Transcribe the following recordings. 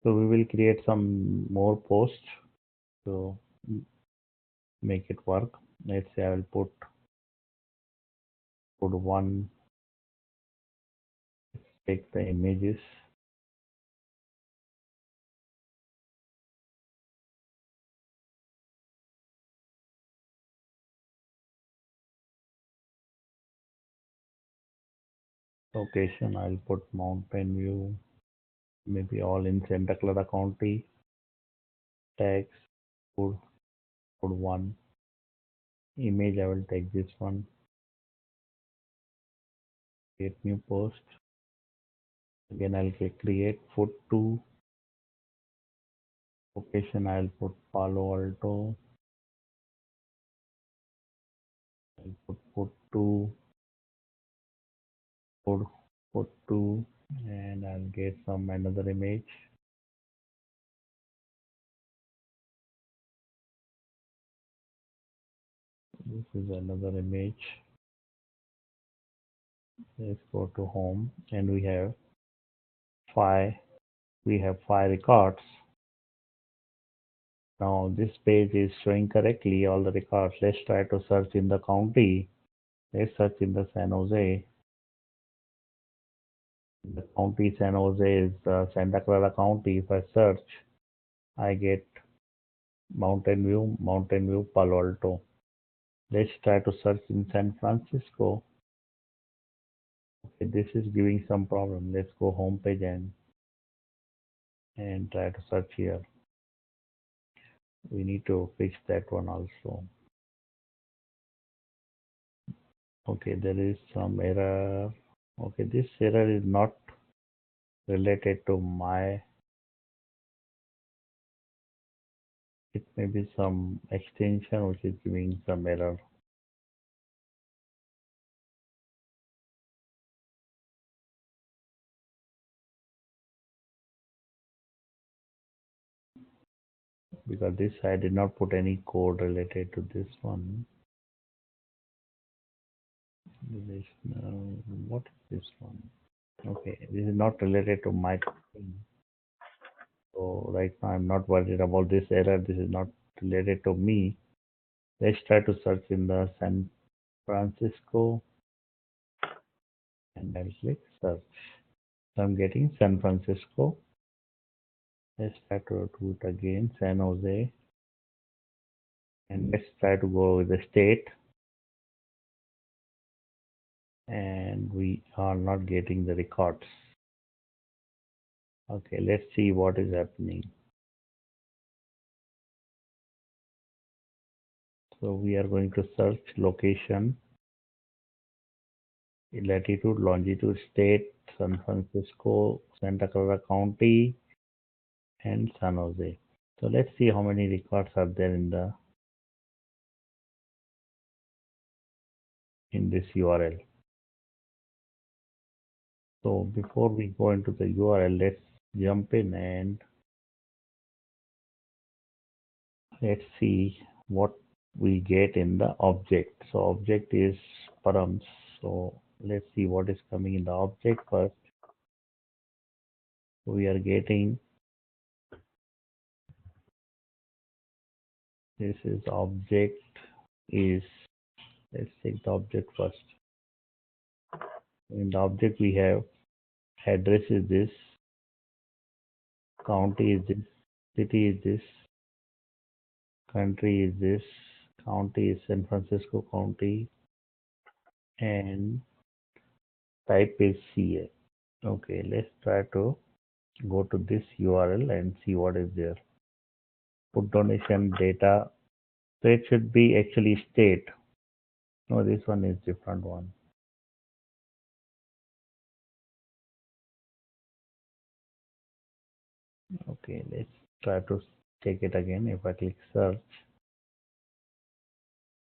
So we will create some more posts to make it work. Let's say I will put one, take the images. Location, I'll put Mountain View, maybe all in Santa Clara County. Tags, put one. Image, I will take this one. Create new post. Again, I'll click create. Put two. Location, I'll put Palo Alto. I'll put two. Put two, and I'll get some another image. This is another image. Let's go to home, and five. We have five records. Now this page is showing correctly all the records. Let's try to search in the county. Let's search in the San Jose. The county San Jose is Santa Clara County. If I search, I get Mountain View, Palo Alto. Let's try to search in San Francisco. Okay, this is giving some problem. Let's go home page and try to search here. We need to fix that one also. Okay, there is some error. Okay, this error is not related to my, it may be some extension which is giving some error. Because this I did not put any code related to this one. What is this one? Okay, this is not related to my thing. So right now I'm not worried about this error. This is not related to me. Let's try to search in the San Francisco and I'll click search. So I'm getting San Francisco. Let's try to do it again, San Jose. And let's try to go with the state. And we are not getting the records. Okay, let's see what is happening. So we are going to search location, latitude, longitude, state, San Francisco, Santa Clara County, and San Jose. So let's see how many records are there in this URL. So before we go into the URL, let's jump in and let's see what we get in the object. So object is params. So let's see what is coming in the object first. We are getting, this is object is, let's take the object first. In the object we have address is this, county is this, city is this, country is this, county is San Francisco County, and type is CA. Okay, let's try to go to this URL and see what is there. Put donation data. So it should be actually state. No, this one is different one. Okay, let's try to check it again. If I click search,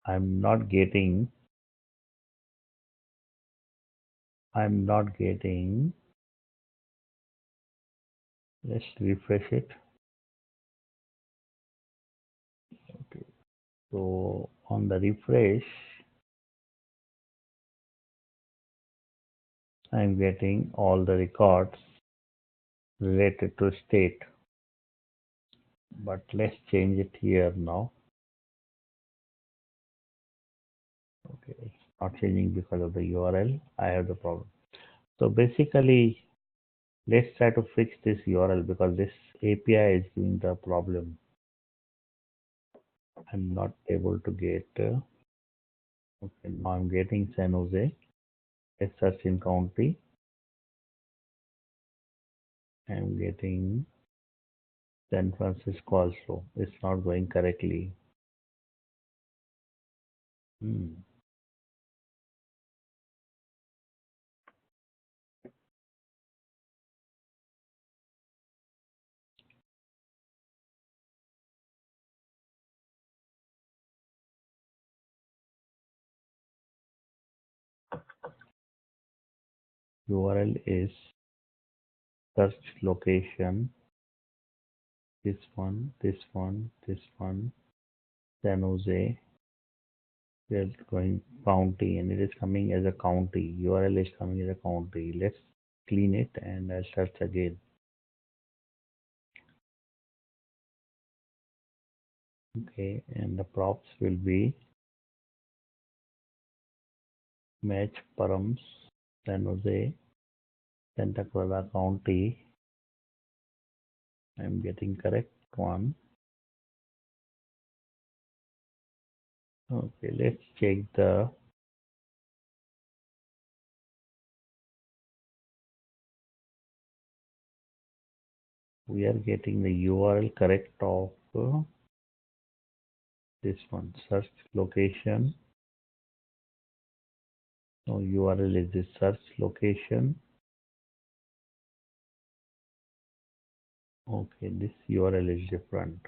I'm not getting, let's refresh it. Okay, so on the refresh, I'm getting all the records related to state. but let's change it here now. Okay, not changing because of the URL. I have the problem. So basically, let's try to fix this URL because this API is giving the problem. I'm not able to get. Okay, now I'm getting San Jose. Let's search in county. I'm getting San Francisco also. It's not going correctly. Hmm. URL is search location. This one, San Jose. We are going county and it is coming as a county. URL is coming as a county. Let's clean it and I'll search again. Okay, and the props will be match params, San Jose, Santa Clara County. I'm getting correct one. Okay, let's check the we are getting the URL correct of this one search location. So URL is the search location. Okay, this URL is different.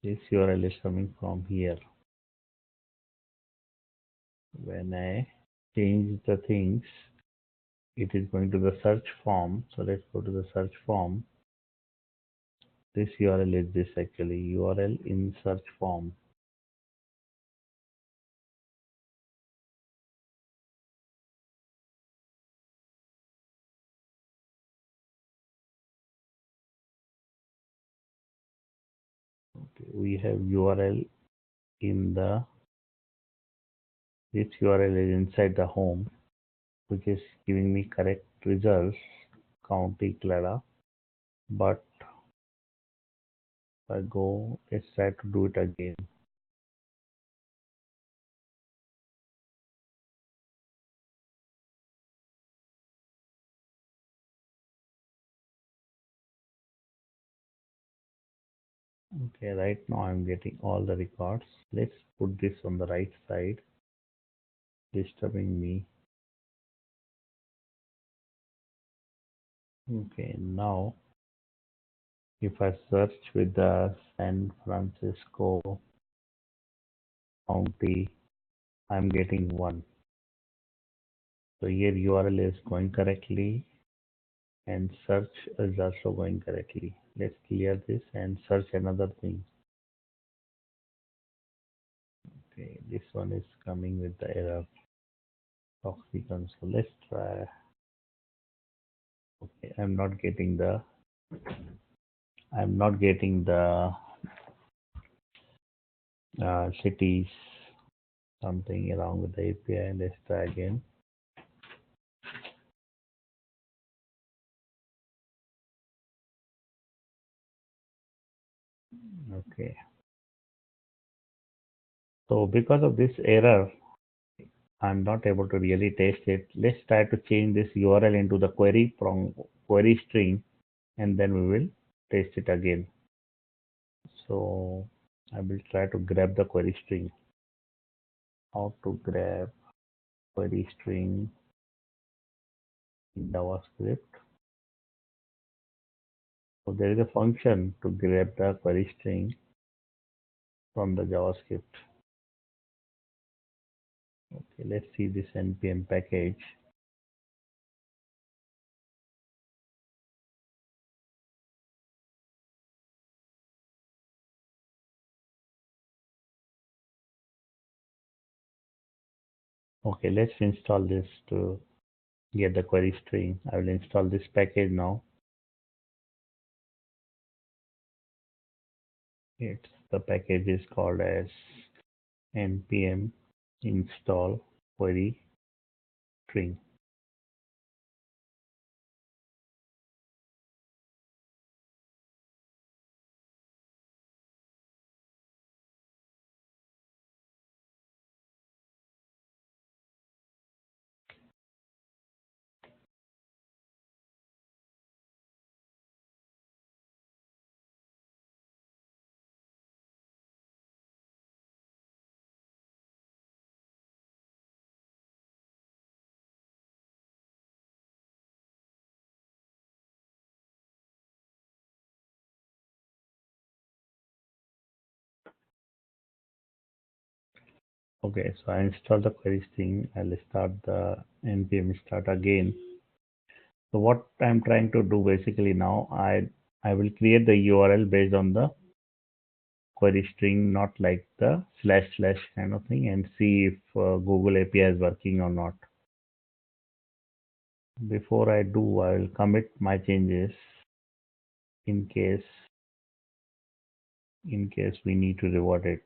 This URL is coming from here. When I change the things, it is going to the search form. So let's go to the search form. This URL is this actually URL in search form. Okay, we have URL in the this URL is inside the home, which is giving me correct results, County Clara. But if I go, let's try to do it again. Okay, right now I'm getting all the records. Let's put this on the right side, disturbing me. Okay, now if I search with the San Francisco County, I'm getting one. So here URL is going correctly and search is also going correctly. Let's clear this and search another thing. Okay, this one is coming with the error proxy console. Let's try. Okay, I'm not getting the cities, something wrong with the API. Let's try again. Okay. So because of this error, I'm not able to really test it. Let's try to change this URL into the query from query string and then we will test it again. So I will try to grab the query string. How to grab query string in JavaScript. So there is a function to grab the query string from the JavaScript. Okay, let's see this npm package. Okay, let's install this to get the query string. I will install this package now. The package is called as npm install query string. Okay, so I install the query string. I'll start the npm start again. So what I'm trying to do basically now, I will create the URL based on the query string, not like the slash slash kind of thing, and see if Google API is working or not. Before I do, I will commit my changes in case we need to revert it.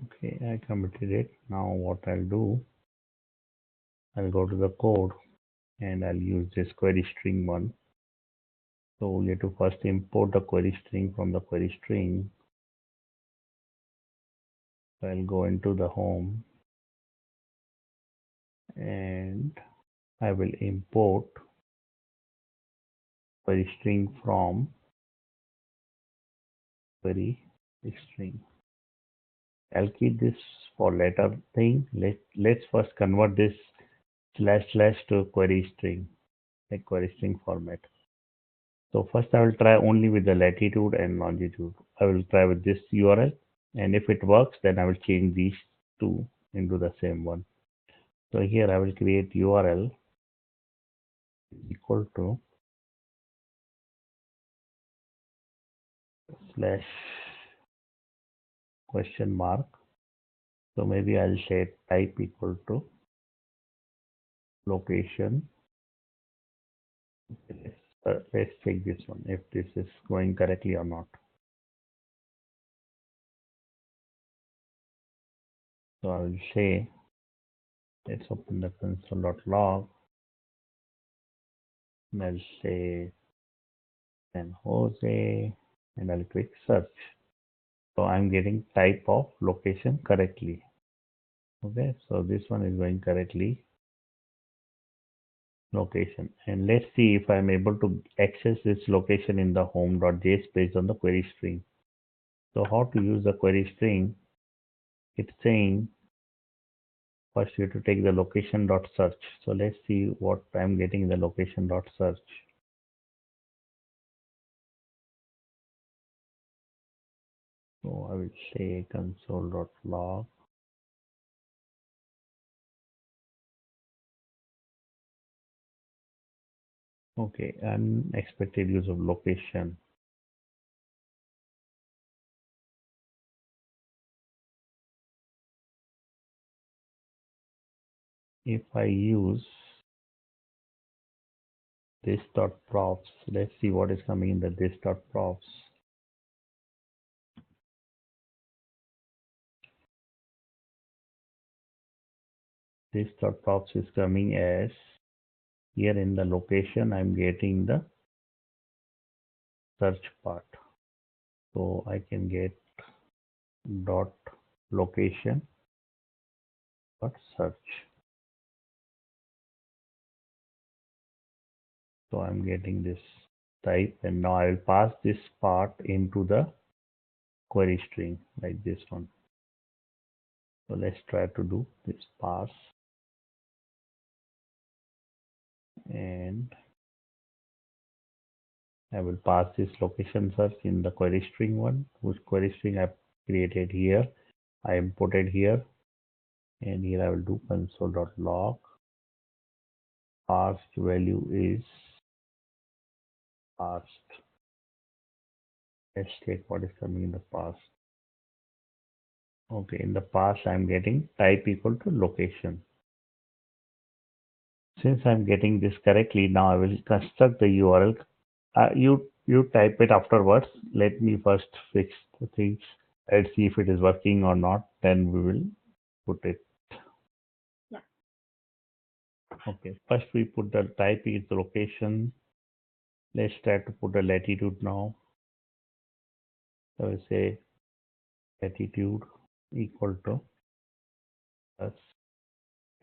Okay, I committed it. Now what I'll do, I'll go to the code and I'll use this query string one. So we have to first import the query string from the query string. So I'll go into the home and I will import query string from query string. I'll keep this for later thing. Let's first convert this slash slash to query string, like query string format. So first I will try only with the latitude and longitude. I will try with this URL, and if it works, then I will change these two into the same one. So here I will create URL equal to slash question mark. So maybe I'll say type equal to location. Let's check this one if this is going correctly or not. So I will say, let's open the console.log and I'll say San Jose and I'll click search. So I'm getting type of location correctly. Okay, so this one is going correctly, location. And let's see if I'm able to access this location in the home.js based on the query string. So how to use the query string? It's saying first you have to take the location.search. So let's see what I'm getting in the location.search. So I will say console.log. Okay, unexpected use of location. If I use this dot props, let's see what is coming in the this dot props. This dot props is coming as here in the location. I'm getting the search part, so I can get dot location dot search. So I'm getting this type, and now I will pass this part into the query string like this one. So let's try to do this pass, and I will pass this location search in the query string one, whose query string I created here. I imported here, and here I will do console.log. Parsed value is parsed. Let's check what is coming in the past. Okay, in the past I'm getting type equal to location. Since I'm getting this correctly, now I will construct the URL. You type it afterwards. Let me first fix the things and see if it is working or not. Then we will put it. Yeah. Okay, first we put the type is the location. Let's try to put the latitude now. So I say latitude equal to plus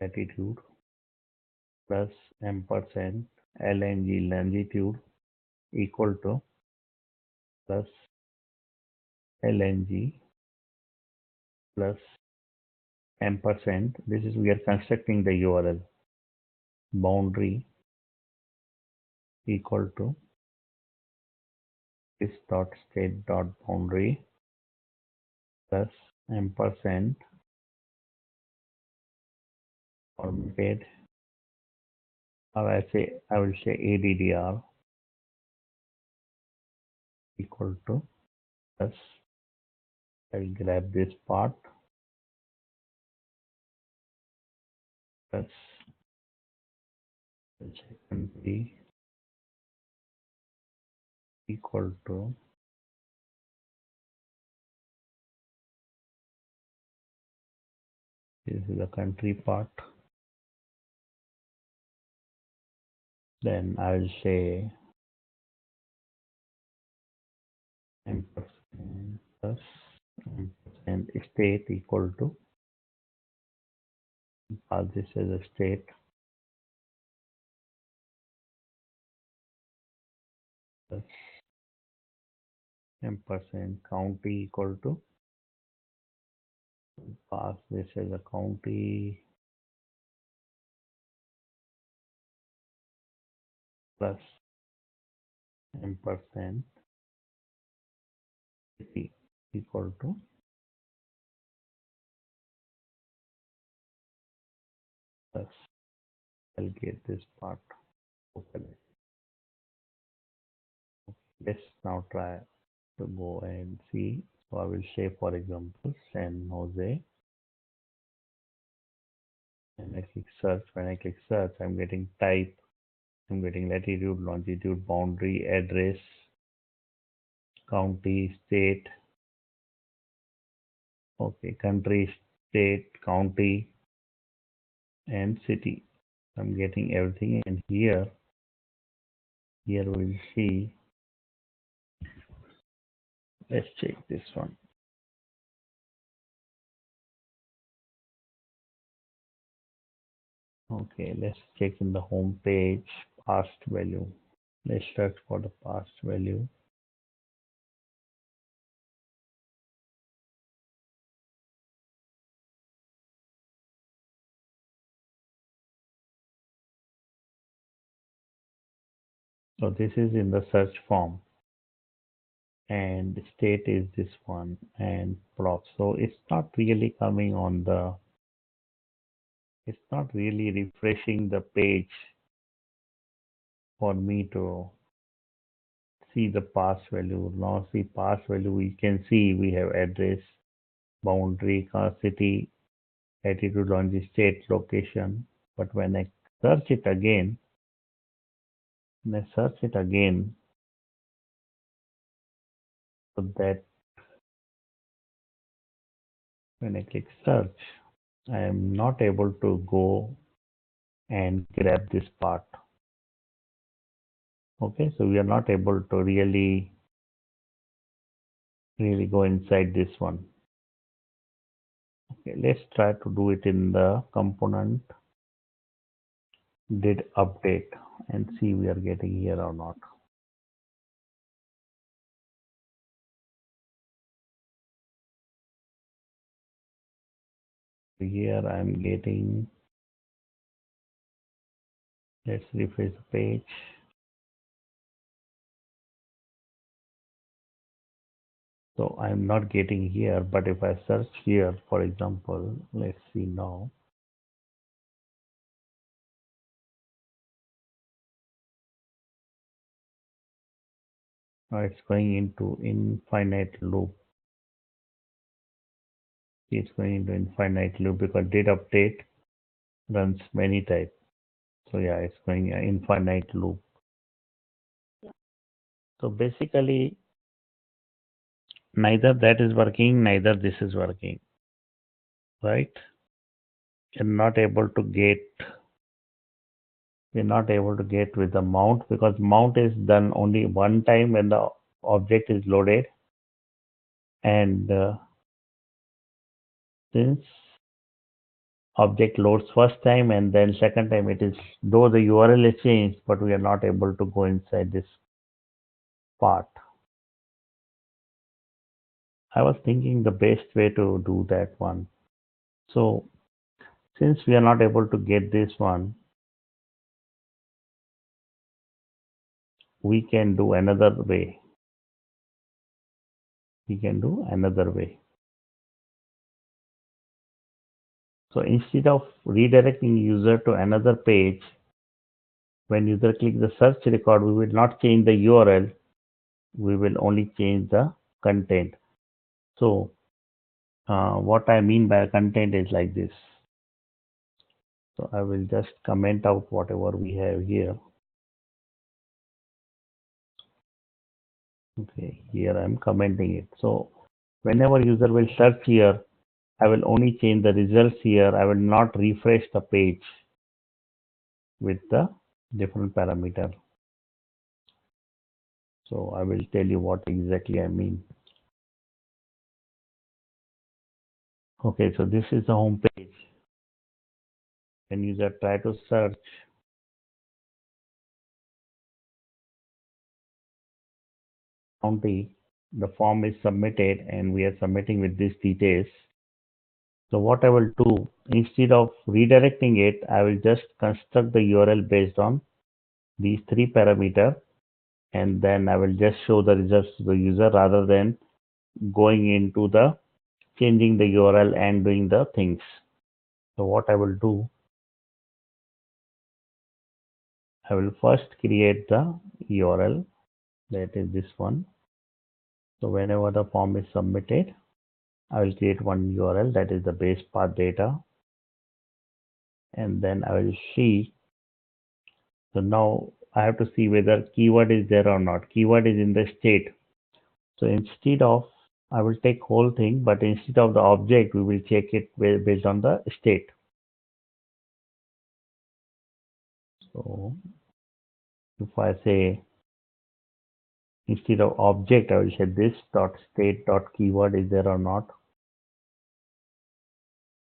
latitude plus ampersand lng longitude equal to plus lng plus ampersand. This is we are constructing the URL. Boundary equal to this dot state dot boundary plus ampersand formatted, or I will say ADDR equal to plus. I'll grab this part plus country equal to this is the country part. Then I will say ampersand plus ampersand state equal to this as a state plus ampersand county equal to pass this as a county plus ampersand city equal to plus. I'll get this part open. Let's now try to go and see. So I will say, for example, San Jose, and I click search. When I click search, I'm getting type, I'm getting latitude, longitude, boundary, address, county, state, okay, country, state, county, and city. I'm getting everything, and here we'll see. Let's check this one. Okay, let's check in the home page past value. Let's search for the past value. So this is in the search form, and state is this one, and prop. So it's not really coming on the, it's not really refreshing the page for me to see the pass value. Now see pass value, we can see we have address, boundary, city, latitude, longitude, state, location. But when I search it again, so that when I click search, I am not able to go and grab this part. Okay, so we are not able to really go inside this one. Okay, let's try to do it in the component did update and see we are getting here or not. Here I'm getting, let's refresh the page. So I'm not getting here, but if I search here, for example, let's see now. Now it's going into infinite loop. It's going into infinite loop because date update runs many types. So yeah, it's going infinite loop. So basically, neither that is working, neither this is working, right? You're not able to get, we're not able to get with the mount because mount is done only one time when the object is loaded, and since object loads first time and then second time, it is, though the URL is changed, but we are not able to go inside this part. I was thinking the best way to do that one. So since we are not able to get this one, we can do another way. We can do another way. So instead of redirecting user to another page, when user click the search record, we will not change the URL. We will only change the content. So what I mean by content is like this. So I will just comment out whatever we have here. Okay, here I am commenting it. So whenever user will search here, I will only change the results here. I will not refresh the page with the different parameter. So I will tell you what exactly I mean. Okay, so this is the home page. When user try to search county, the form is submitted and we are submitting with these details. So what I will do, instead of redirecting it, I will just construct the URL based on these three parameters, and then I will just show the results to the user rather than going into the changing the URL and doing the things. So what I will do, I will first create the URL, that is this one. So whenever the form is submitted, I will create one URL, that is the base path data, and then I will see. So now I have to see whether keyword is there or not. Keyword is in the state. So instead of, I will take whole thing, but instead of the object, we will check it based on the state. So if I say instead of object, I will say this dot state dot keyword is there or not.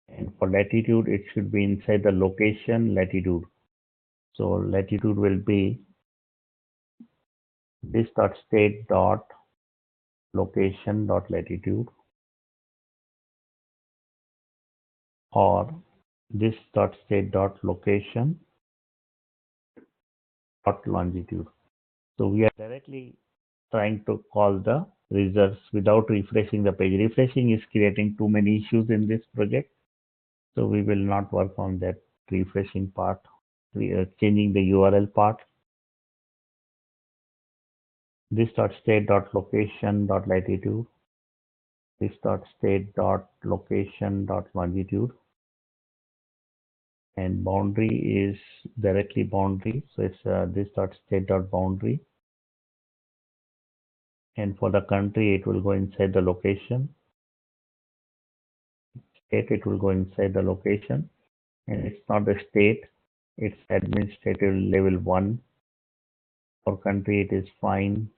And for latitude, it should be inside the location latitude. So latitude will be this dot state dot location dot latitude, or this dot state dot location dot longitude. So we are directly trying to call the results without refreshing the page. Refreshing is creating too many issues in this project. So we will not work on that refreshing part. We are changing the URL part. This dot state dot location dot latitude. This dot state dot location dot longitude. And boundary is directly boundary. So it's this dot state dot boundary. And for the country, it will go inside the location. State, it will go inside the location. And it's not the state, it's administrative level 1. For country, it is fine.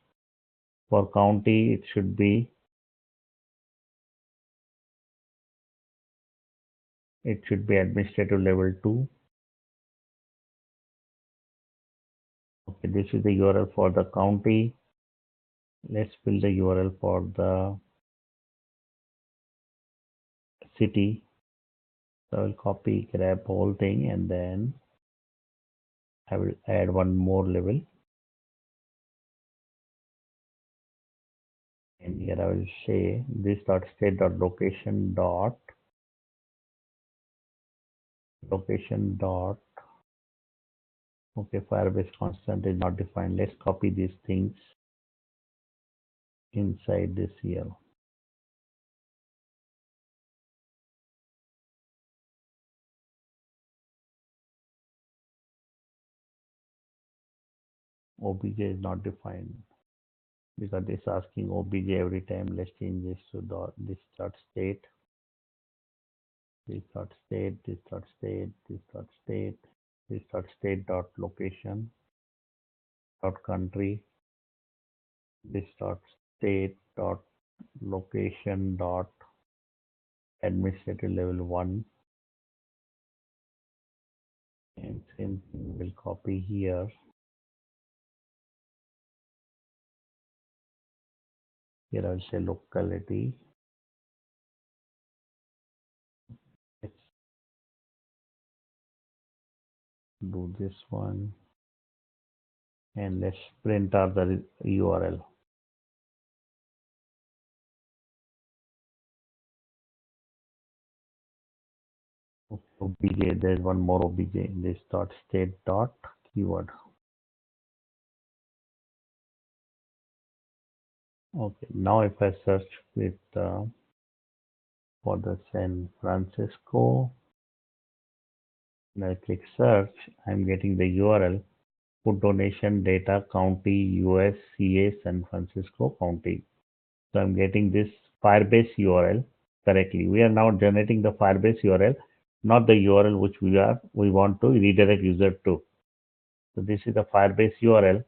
For county, it should be administrative level 2. Okay, this is the URL for the county. Let's fill the URL for the city. So I will copy, grab whole thing, and then I will add one more level. And here I will say this dot state dot location dot okay, Firebase constant is not defined. Let's copy these things inside this here. OBJ is not defined because it's asking OBJ every time. Let's change this to this dot state, this dot state, this dot state, this dot state, this dot state dot location dot country, this dot state dot location dot administrative level 1, and same thing will copy here. Here I'll say locality. Let's do this one, and let's print out the URL. OBJ, there's one more OBJ, this dot state dot keyword. Okay, now if I search with for the San Francisco, and I click search, I'm getting the URL food donation data county US CA San Francisco County. So I'm getting this Firebase URL correctly. We are now generating the Firebase URL, not the URL which we want to redirect user to. So this is the Firebase URL.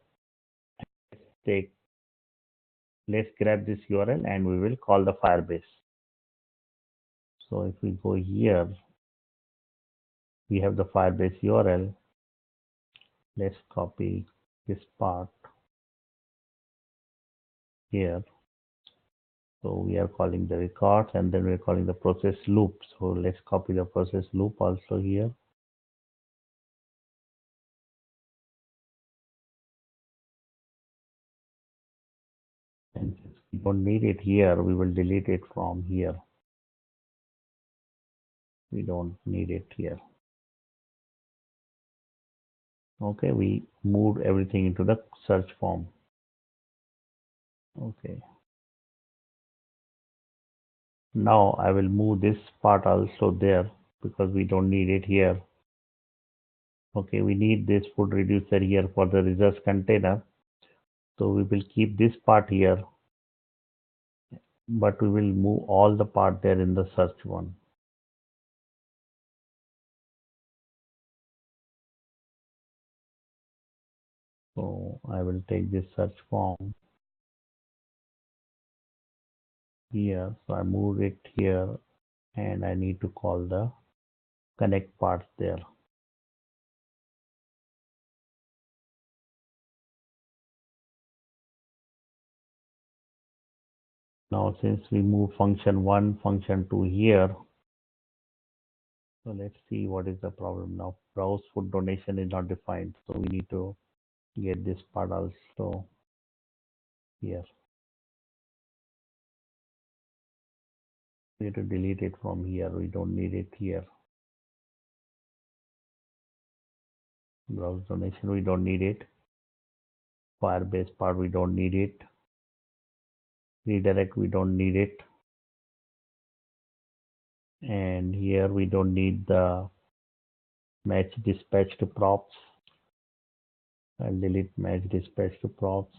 Let's grab this URL and we will call the Firebase. So if we go here, we have the Firebase URL. Let's copy this part here. So we are calling the records and then we're calling the process loop. So let's copy the process loop also here. And since we don't need it here, we will delete it from here. We don't need it here. Okay, we moved everything into the search form. Okay. Now I will move this part also there because we don't need it here. Okay, we need this food reducer here for the results container. So we will keep this part here, but we will move all the part there in the search one. So I will take this search form here. So I move it here and I need to call the connect parts there. Now since we move function 1, function 2 here, so let's see what is the problem now. Browse food donation is not defined, so we need to get this part also here. We need to delete it from here. We don't need it here. Browse donation, we don't need it. Firebase part, we don't need it. Redirect, we don't need it. And here we don't need the match dispatch to props. I'll delete match dispatch to props.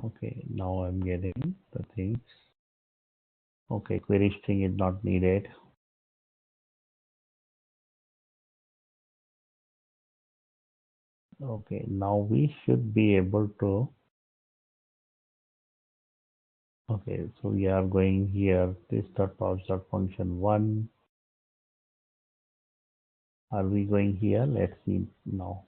Okay, now I'm getting the things. Okay, query string is not needed. Okay, now we should be able to. Okay, so we are going here, this dot pouch dot function 1. Are we going here? Let's see now.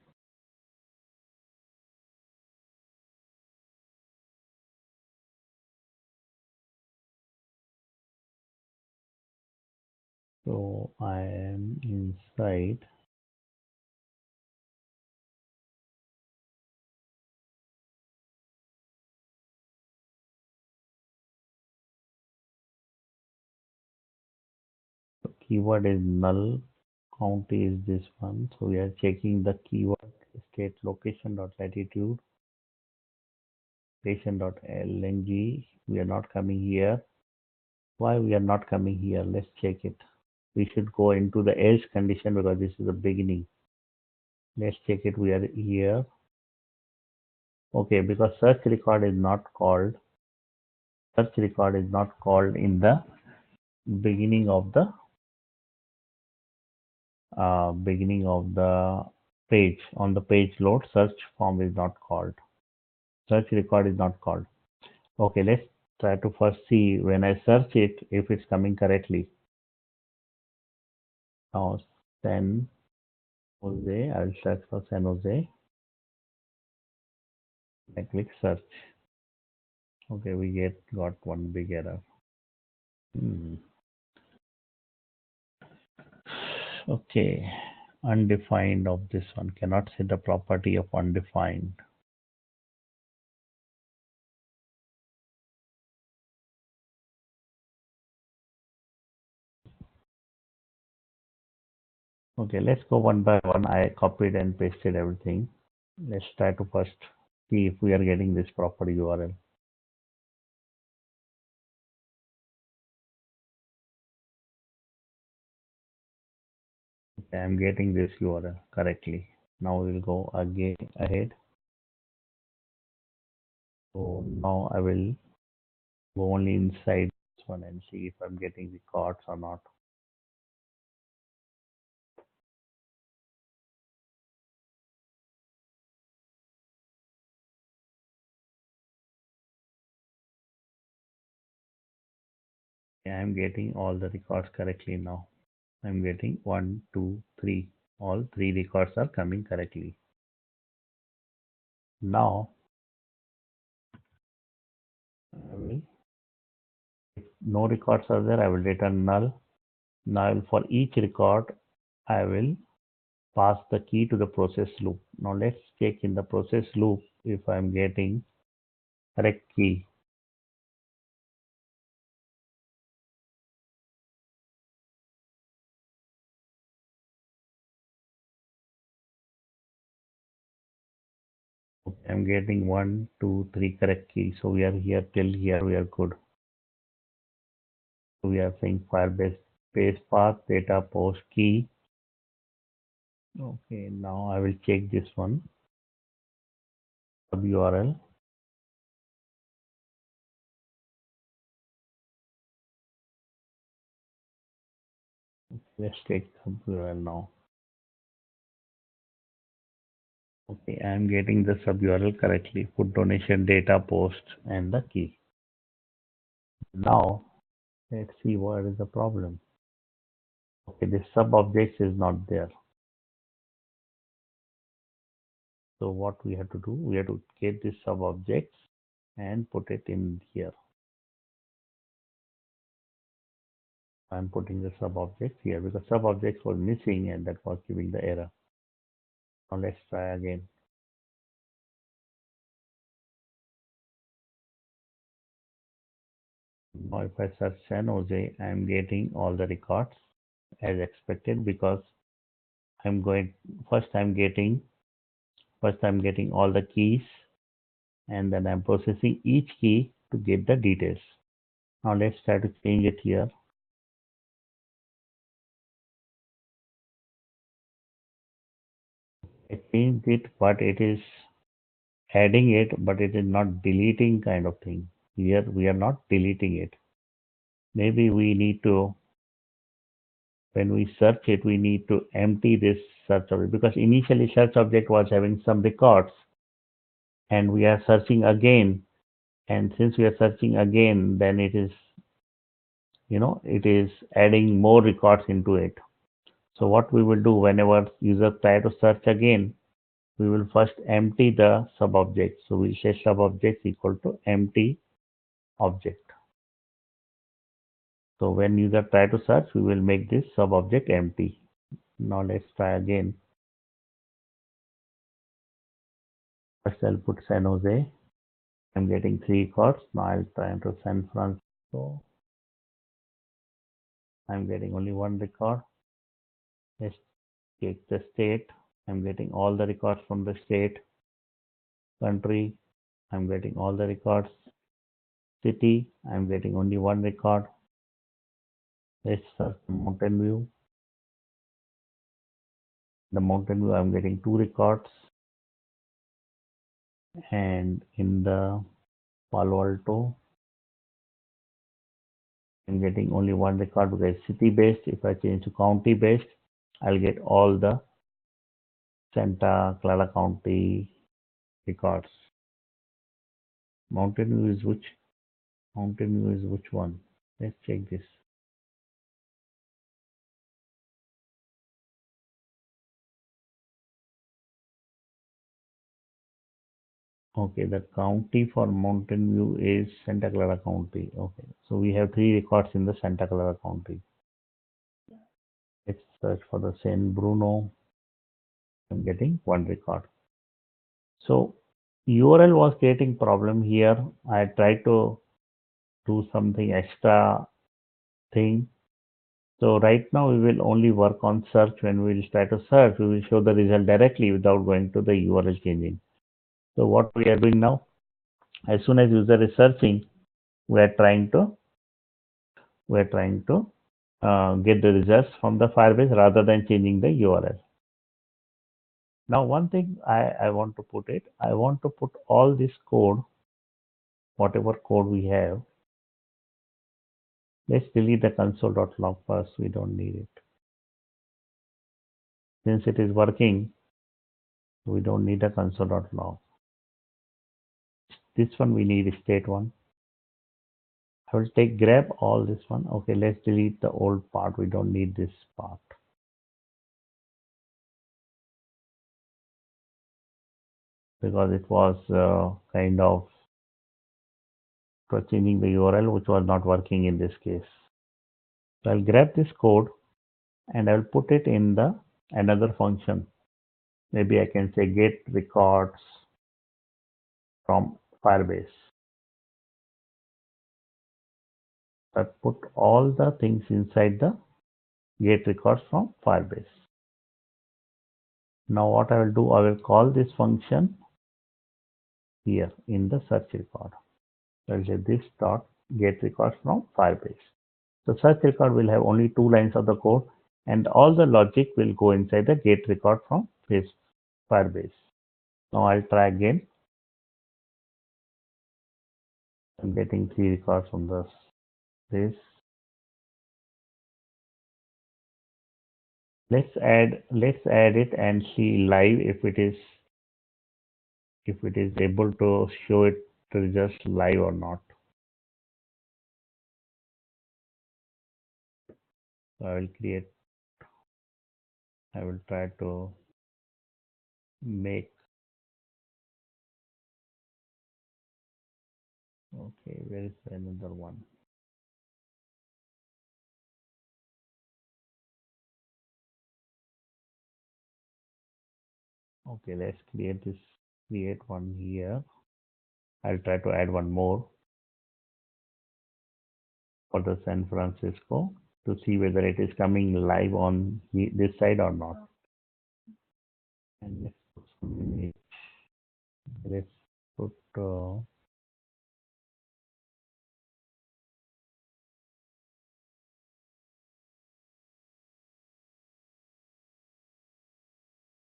So I am inside. So keyword is null. County is this one. So we are checking the keyword state location dot latitude station dot lng. We are not coming here. Why we are not coming here? Let's check it. We should go into the else condition because this is the beginning. Let's check it. We are here. Okay, because search record is not called. Search record is not called in the beginning of the page. On the page load, search form is not called. Search record is not called. Okay, let's try to first see when I search it if it's coming correctly. Now San Jose, I'll search for San Jose. I click search. Okay, we got one big error. Okay, undefined of this one cannot set the property of undefined. Okay, let's go one by one. I copied and pasted everything. Let's try to first see if we are getting this proper URL. Okay, I'm getting this URL correctly. Now we'll go again ahead. So now I will go only inside this one and see if I'm getting records or not. Yeah, I'm getting all the records correctly now. I'm getting 1, 2, 3. All 3 records are coming correctly. Now I will, if no records are there, I will return null. Now for each record, I will pass the key to the process loop. Now let's check in the process loop if I'm getting correct key. I'm getting 1, 2, 3 correct key. So we are here till here. We are good. So we are saying Firebase space path data post key. Okay, now I will check this one. Sub URL. Let's take sub URL now. Okay, I am getting the sub URL correctly. Put donation data post and the key. Now let's see what is the problem. Okay, this sub objects is not there. So what we have to do, we have to get this sub objects and put it in here. I'm putting the sub objects here because sub objects was missing and that was giving the error. Now let's try again. Now if I search San Jose, I'm getting all the records as expected because I'm going first I'm getting all the keys and then I'm processing each key to get the details. Now let's try to change it here. I changed it, but it is adding it, but it is not deleting kind of thing. Here we are not deleting it. Maybe we need to, when we search it, we need to empty this search object because initially search object was having some records and we are searching again. And since we are searching again, then it is, it is adding more records into it. So what we will do whenever user try to search again, we will first empty the sub object. So we'll say sub object equal to empty object. So when user try to search, we will make this sub object empty. Now let's try again. First I'll put San Jose. I'm getting 3 records. Now I'll try to San Francisco. I'm getting only 1 record. Let's take the state. I'm getting all the records from the state. Country, I'm getting all the records. City, I'm getting only 1 record. Let's search Mountain View. The Mountain View, I'm getting 2 records. And in the Palo Alto, I'm getting only 1 record because city based. If I change to county based, I'll get all the Santa Clara County records. Mountain View is which? Mountain View is which one? Let's check this. Okay, the county for Mountain View is Santa Clara County. Okay, so we have 3 records in the Santa Clara County. Let's search for the San Bruno. I'm getting 1 record. So URL was creating problem here. I tried to do something extra thing. So right now we will only work on search. When we will try to search, we will show the result directly without going to the URL changing. So what we are doing now, as soon as user is searching, we are trying to get the results from the Firebase rather than changing the URL. Now one thing I want to put it, I want to put all this code, whatever code we have. Let's delete the console.log first, we don't need it. Since it is working, we don't need a console.log. This one we need state one. I will grab all this one. Okay, let's delete the old part. We don't need this part. Because it was kind of changing the URL, which was not working in this case. So I'll grab this code and I'll put it in the another function. Maybe I can say get records from Firebase. I put all the things inside the get records from Firebase. Now what I will do, I will call this function here in the search record. I will say this dot get records from Firebase. The search record will have only 2 lines of the code and all the logic will go inside the get record from Firebase. Now I'll try again. I'm getting 3 records from this. Let's add it and see live if it is able to show it results live or not. So I will try to make, okay, where is another one? Okay, let's create one here. I'll try to add one more for the San Francisco to see whether it is coming live on this side or not. And let's put some image. Let's put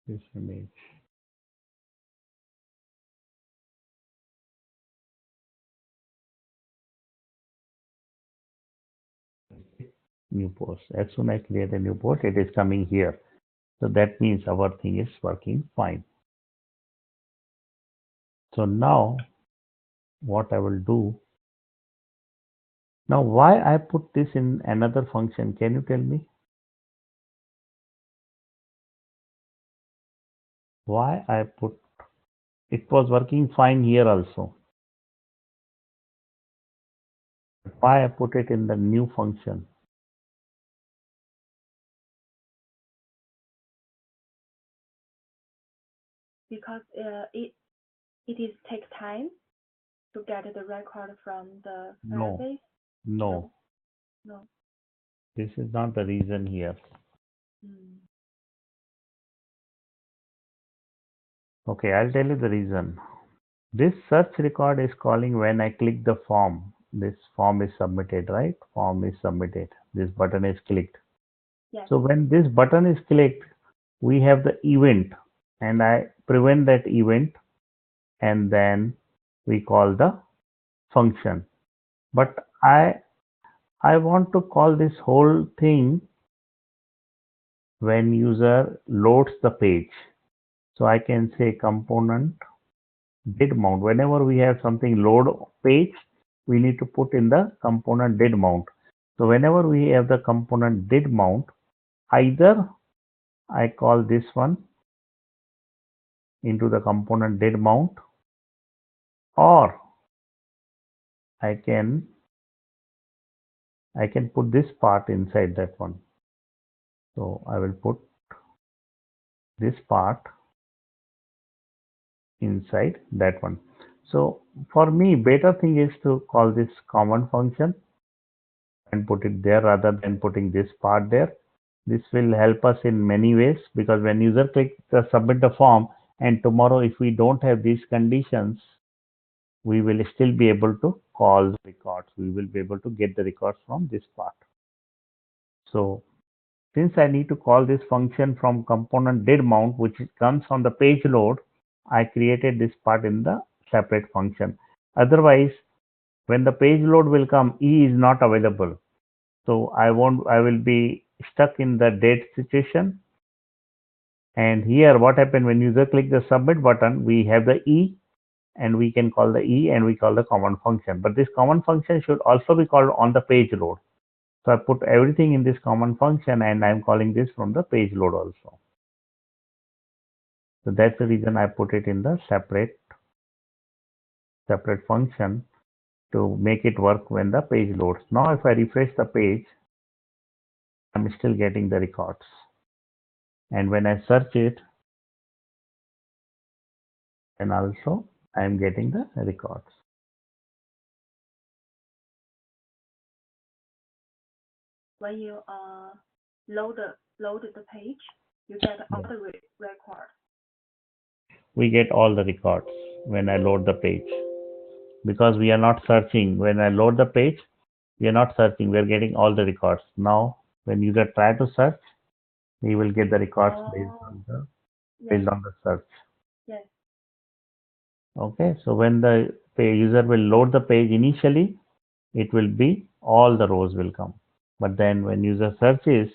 this image. New post. As soon as I create a new post, it is coming here. So that means our thing is working fine. So now what I will do, now why I put this in another function, can you tell me? Why I put, it was working fine here also. Why I put it in the new function? Because it is take time to get the record from the No, database. no, No, no. this is not the reason here. Mm. Okay, I'll tell you the reason. This search record is calling when I click the form. This form is submitted, right? Form is submitted. This button is clicked. Yes. So when this button is clicked, we have the event and I prevent that event and then we call the function. Yes. But I want to call this whole thing when user loads the page. So I can say component did mount. Whenever we have something load page, we need to put in the component did mount. So whenever we have the component did mount, either I call this one into the component did mount, or I can put this part inside that one. So I will put this part inside that one. So for me, better thing is to call this common function and put it there rather than putting this part there. This will help us in many ways because when user clicks the submit the form and tomorrow if we don't have these conditions, we will still be able to call the records. We will be able to get the records from this part. So since I need to call this function from component did mount, which comes on the page load, I created this part in the separate function. Otherwise, when the page load will come, E is not available. So I will be stuck in the date situation. And here what happened when user click the submit button, we have the E and we can call the E and we call the common function. But this common function should also be called on the page load. So I put everything in this common function and I'm calling this from the page load also. So that's the reason I put it in the separate function to make it work when the page loads. Now if I refresh the page, I'm still getting the records. And when I search it, and also I'm getting the records. When you load the page, you get all the records. We get all the records when I load the page because we are not searching. When I load the page, we are not searching. We are getting all the records. Now, when user try to search, he will get the records Yes. based on the search. Yes. Okay, so when the user will load the page initially, it will be all the rows will come. But then when user searches,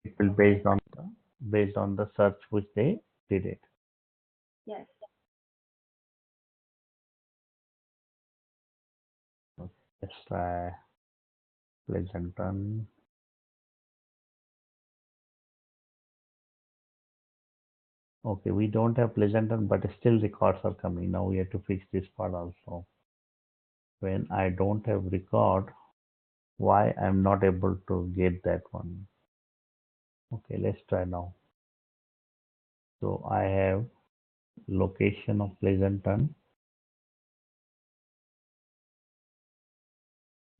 it will Okay. based on the search which they did it. Yes. Okay, let's try Pleasanton. Okay, we don't have Pleasanton, but still records are coming. Now we have to fix this part also. When I don't have record, why I'm not able to get that one? Okay, let's try now. So I have location of Pleasanton,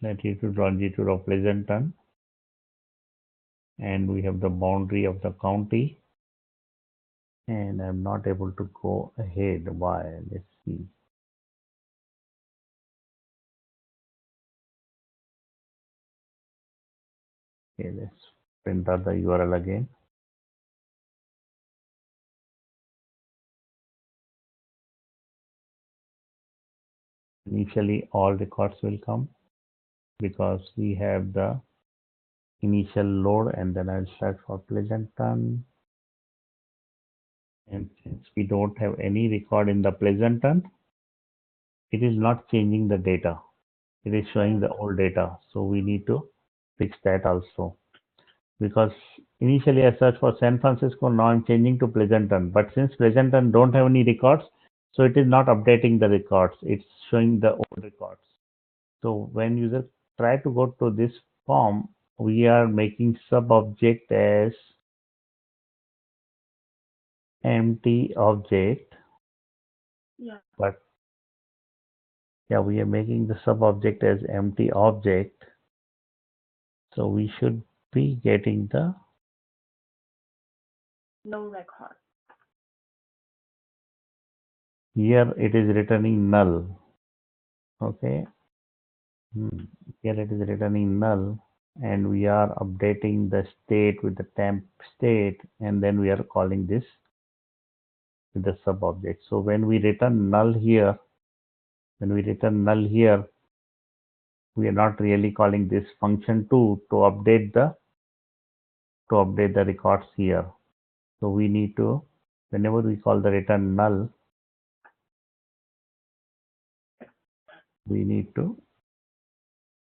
latitude, longitude of Pleasanton, and we have the boundary of the county, and I'm not able to go ahead. Why? Let's see. Okay, let's enter the URL again. Initially, all records will come because we have the initial load, and then I'll search for Pleasanton. And since we don't have any record in the Pleasanton, it is not changing the data. It is showing the old data. So we need to fix that also. Because initially I searched for San Francisco, now I'm changing to Pleasanton. But since Pleasanton don't have any records, so it is not updating the records. It's showing the old records. So when user try to go to this form, we are making sub object as empty object, Yeah. but yeah, we are making the sub object as empty object. So we should be getting the, No record. here it is returning null. Okay. Here it is returning null, and we are updating the state with the temp state, and then we are calling this with the sub object. So when we return null here, we are not really calling this function to update the records here. So we need to, whenever we call the return null, we need to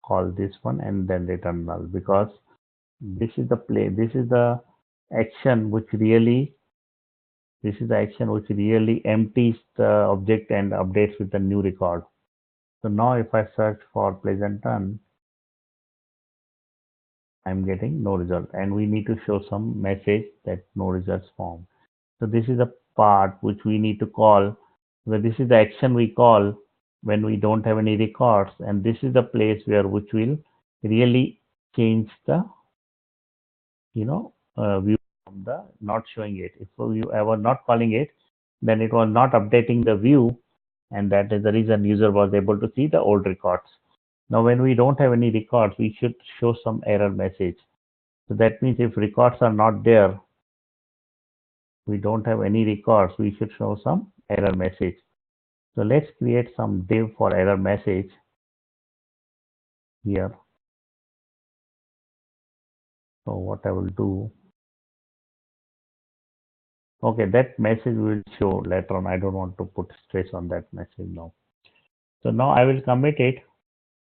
call this one and then return null, because this is the action which really empties the object and updates with the new record. So now if I search for Pleasanton, I'm getting no result, and we need to show some message that no results found. So this is the part which we need to call, where this is the action we call when we don't have any records, and this is the place where which will really change the view from the not showing it. If you ever not calling it, then it was not updating the view, and that is the reason user was able to see the old records. Now when we don't have any records, we should show some error message. So that means if records are not there, we don't have any records, we should show some error message. So let's create some div for error message here. So what I will do, okay, that message will show later on. I don't want to put stress on that message now. So now I will commit it.